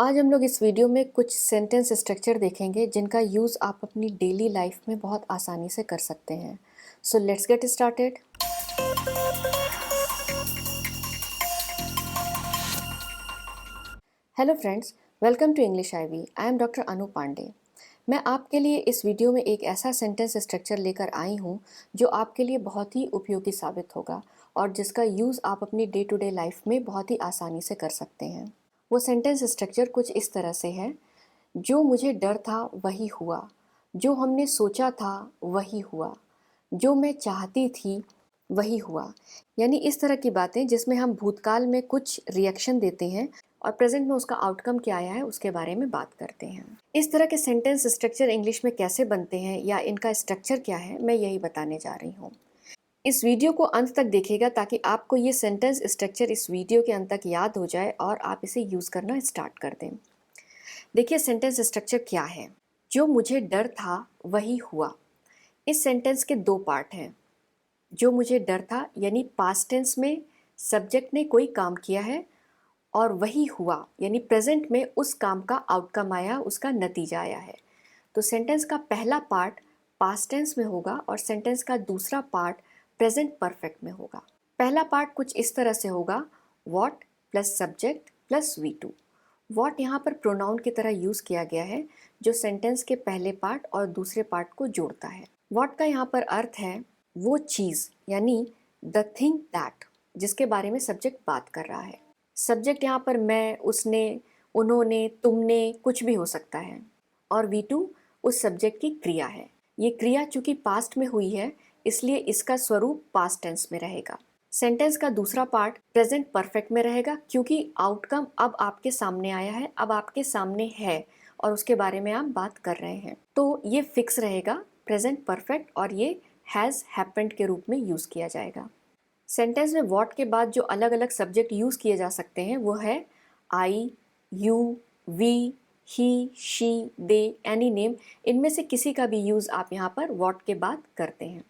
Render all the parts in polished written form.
आज हम लोग इस वीडियो में कुछ सेंटेंस स्ट्रक्चर देखेंगे जिनका यूज़ आप अपनी डेली लाइफ में बहुत आसानी से कर सकते हैं। So let's get started. Hello friends, welcome to English ivy. I am doctor Anu Pandey. मैं आपके लिए इस वीडियो में एक ऐसा सेंटेंस स्ट्रक्चर लेकर आई हूँ जो आपके लिए बहुत ही उपयोगी साबित होगा और जिसका यूज़ आप अपनी डे टू डे लाइफ में बहुत ही आसानी से कर सकते हैं। वो सेंटेंस स्ट्रक्चर कुछ इस तरह से है। जो मुझे डर था वही हुआ, जो हमने सोचा था वही हुआ, जो मैं चाहती थी वही हुआ। यानी इस तरह की बातें जिसमें हम भूतकाल में कुछ रिएक्शन देते हैं और प्रेजेंट में उसका आउटकम क्या आया है उसके बारे में बात करते हैं। इस तरह के सेंटेंस स्ट्रक्चर इंग्लिश में कैसे बनते हैं या इनका स्ट्रक्चर क्या है, मैं यही बताने जा रही हूँ। इस वीडियो को अंत तक देखिएगा ताकि आपको ये सेंटेंस स्ट्रक्चर इस वीडियो के अंत तक याद हो जाए और आप इसे यूज़ करना स्टार्ट कर दें। देखिए सेंटेंस स्ट्रक्चर क्या है। जो मुझे डर था वही हुआ। इस सेंटेंस के दो पार्ट हैं। जो मुझे डर था यानी पास्ट टेंस में सब्जेक्ट ने कोई काम किया है और वही हुआ यानी प्रेजेंट में उस काम का आउटकम आया, उसका नतीजा आया है। तो सेंटेंस का पहला पार्ट पास्ट टेंस में होगा और सेंटेंस का दूसरा पार्ट प्रेजेंट परफेक्ट में होगा। पहला पार्ट कुछ इस तरह से होगा, what plus subject plus V2। What यहाँ पर प्रोनाउन की तरह यूज़ किया गया है जो सेंटेंस के पहले पार्ट और दूसरे पार्ट को जोड़ता है। व्हाट का यहाँ पर अर्थ है वो चीज़ यानी द थिंग दैट, जिसके बारे में सब्जेक्ट बात कर रहा है। सब्जेक्ट यहाँ पर मैं, उसने, उन्होंने, तुमने, कुछ भी हो सकता है। और V2 उस सब्जेक्ट की क्रिया है। ये क्रिया चूंकि पास्ट में हुई है इसलिए इसका स्वरूप पास्ट टेंस में रहेगा। सेंटेंस का दूसरा पार्ट प्रेजेंट परफेक्ट में रहेगा क्योंकि आउटकम अब आपके सामने आया है, अब आपके सामने है और उसके बारे में आप बात कर रहे हैं। तो ये फिक्स रहेगा प्रेजेंट परफेक्ट और ये हैज़ हैपेंड के रूप में यूज़ किया जाएगा। सेंटेंस में व्हाट के बाद जो अलग अलग सब्जेक्ट यूज़ किए जा सकते हैं वो है I, you, we, he, she, they, any name. इनमें से किसी का भी यूज़ आप यहाँ पर व्हाट के बाद करते हैं।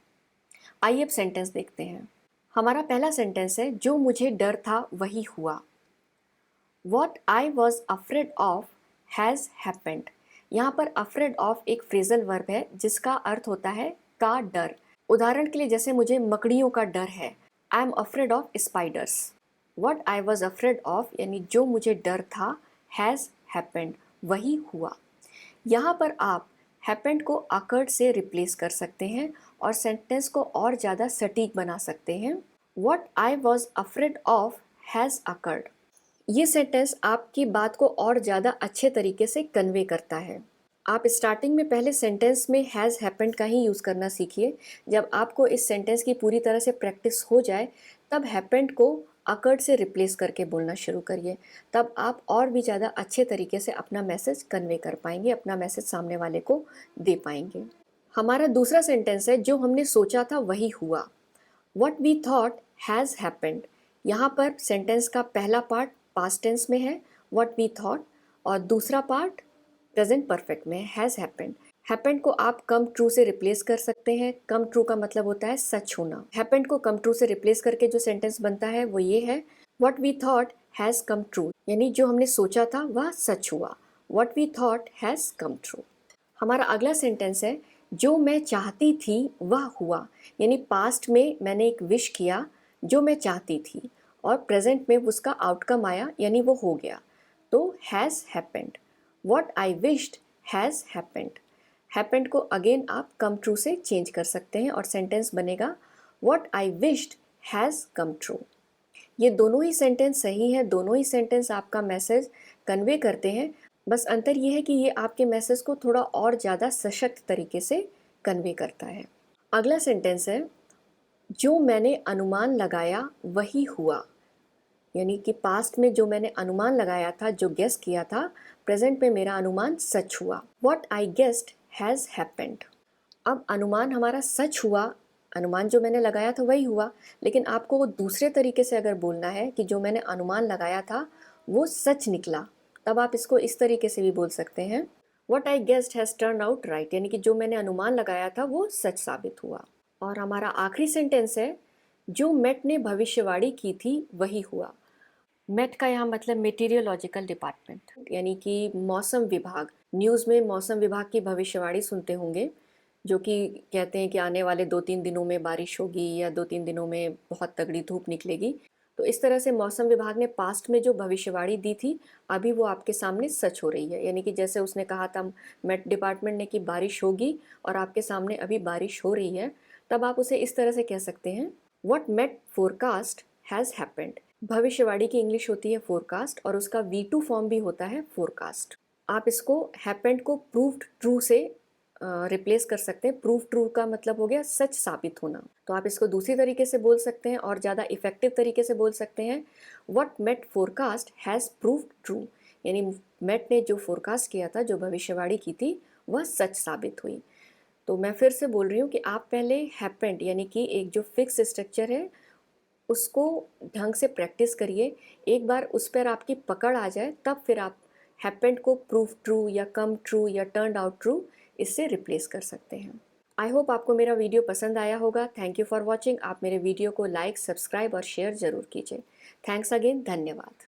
आइए अब सेंटेंस देखते हैं। हमारा पहला सेंटेंस है, जो मुझे डर था वही हुआ। What I was afraid of has happened। यहाँ पर afraid of एक फ्रेजल वर्ब है जिसका अर्थ होता है का डर। उदाहरण के लिए जैसे मुझे मकड़ियों का डर है, I am afraid of spiders। What I was afraid of यानी जो मुझे डर था has happened, वही हुआ। यहाँ पर आप happened को occurred से रिप्लेस कर सकते हैं और सेंटेंस को और ज़्यादा सटीक बना सकते हैं। What I was afraid of has occurred। ये सेंटेंस आपकी बात को और ज़्यादा अच्छे तरीके से कन्वे करता है। आप स्टार्टिंग में पहले सेंटेंस में हैज़ हैपेंड का ही यूज़ करना सीखिए। जब आपको इस सेंटेंस की पूरी तरह से प्रैक्टिस हो जाए तब हैपेंड को अकर्ड से रिप्लेस करके बोलना शुरू करिए। तब आप और भी ज़्यादा अच्छे तरीके से अपना मैसेज कन्वे कर पाएंगे, अपना मैसेज सामने वाले को दे पाएंगे। हमारा दूसरा सेंटेंस है, जो हमने सोचा था वही हुआ। What we thought has happened। यहाँ पर सेंटेंस का पहला पार्ट पास्ट टेंस में है what we thought और दूसरा पार्ट प्रेजेंट परफेक्ट में हैज़ हैपेंड। हैपेंड को आप कम ट्रू से रिप्लेस कर सकते हैं। कम ट्रू का मतलब होता है सच होना। हैपेंड को कम ट्रू से रिप्लेस करके जो सेंटेंस बनता है वो ये है, what we thought has come true यानी जो हमने सोचा था वह सच हुआ। what we thought has come true। हमारा अगला सेंटेंस है, जो मैं चाहती थी वह हुआ यानी पास्ट में मैंने एक विश किया जो मैं चाहती थी और प्रेजेंट में उसका आउटकम आया यानी वो हो गया। तो has happened. What I wished has happened. Happened को अगेन आप कम ट्रू से चेंज कर सकते हैं और सेंटेंस बनेगा what I wished has come true. ये दोनों ही सेंटेंस सही है, दोनों ही सेंटेंस आपका मैसेज कन्वे करते हैं। बस अंतर ये है कि ये आपके मैसेज को थोड़ा और ज़्यादा सशक्त तरीके से कन्वे करता है। अगला सेंटेंस है, जो मैंने अनुमान लगाया वही हुआ यानी कि पास्ट में जो मैंने अनुमान लगाया था, जो गेस किया था, प्रेजेंट में मेरा अनुमान सच हुआ। What I guessed has happened। अब अनुमान हमारा सच हुआ, अनुमान जो मैंने लगाया था वही हुआ, लेकिन आपको वो दूसरे तरीके से अगर बोलना है कि जो मैंने अनुमान लगाया था वो सच निकला, तब आप इसको इस तरीके से भी बोल सकते हैं, What I guessed has turned out right यानी कि जो मैंने अनुमान लगाया था वो सच साबित हुआ। और हमारा आखिरी सेंटेंस है, जो मेट ने भविष्यवाणी की थी वही हुआ। मेट का यहाँ मतलब मेटीरियोलॉजिकल डिपार्टमेंट, यानी कि मौसम विभाग। न्यूज़ में मौसम विभाग की भविष्यवाणी सुनते होंगे, जो कि कहते हैं कि आने वाले 2-3 दिनों में बारिश होगी या 2-3 दिनों में बहुत तगड़ी धूप निकलेगी। तो इस तरह से मौसम विभाग ने पास्ट में जो भविष्यवाणी दी थी, अभी वो आपके सामने सच हो रही है। यानी कि जैसे उसने कहा था मेट डिपार्टमेंट ने कि बारिश होगी और आपके सामने अभी बारिश हो रही है, तब आप उसे इस तरह से कह सकते हैं, what met forecast has happened. भविष्यवाणी की इंग्लिश होती है फोरकास्ट और उसका V2 फॉर्म भी होता है फोरकास्ट। आप इसको हैपेंड को प्रूव्ड ट्रू से रिप्लेस कर सकते हैं। प्रूव ट्रू का मतलब हो गया सच साबित होना। तो आप इसको दूसरी तरीके से बोल सकते हैं और ज़्यादा इफेक्टिव तरीके से बोल सकते हैं, what met forecast has proved true. यानी मेट ने जो फोरकास्ट किया था, जो भविष्यवाणी की थी, वह सच साबित हुई। तो मैं फिर से बोल रही हूँ कि आप पहले हैपेंड यानी कि एक जो फिक्स स्ट्रक्चर है उसको ढंग से प्रैक्टिस करिए। एक बार उस पर आपकी पकड़ आ जाए तब फिर आप हैपेंड को प्रूव ट्रू या कम ट्रू या टर्न आउट ट्रू इससे रिप्लेस कर सकते हैं। आई होप आपको मेरा वीडियो पसंद आया होगा। Thank you for watching. आप मेरे वीडियो को लाइक, सब्सक्राइब और शेयर ज़रूर कीजिए। थैंक्स अगेन, धन्यवाद।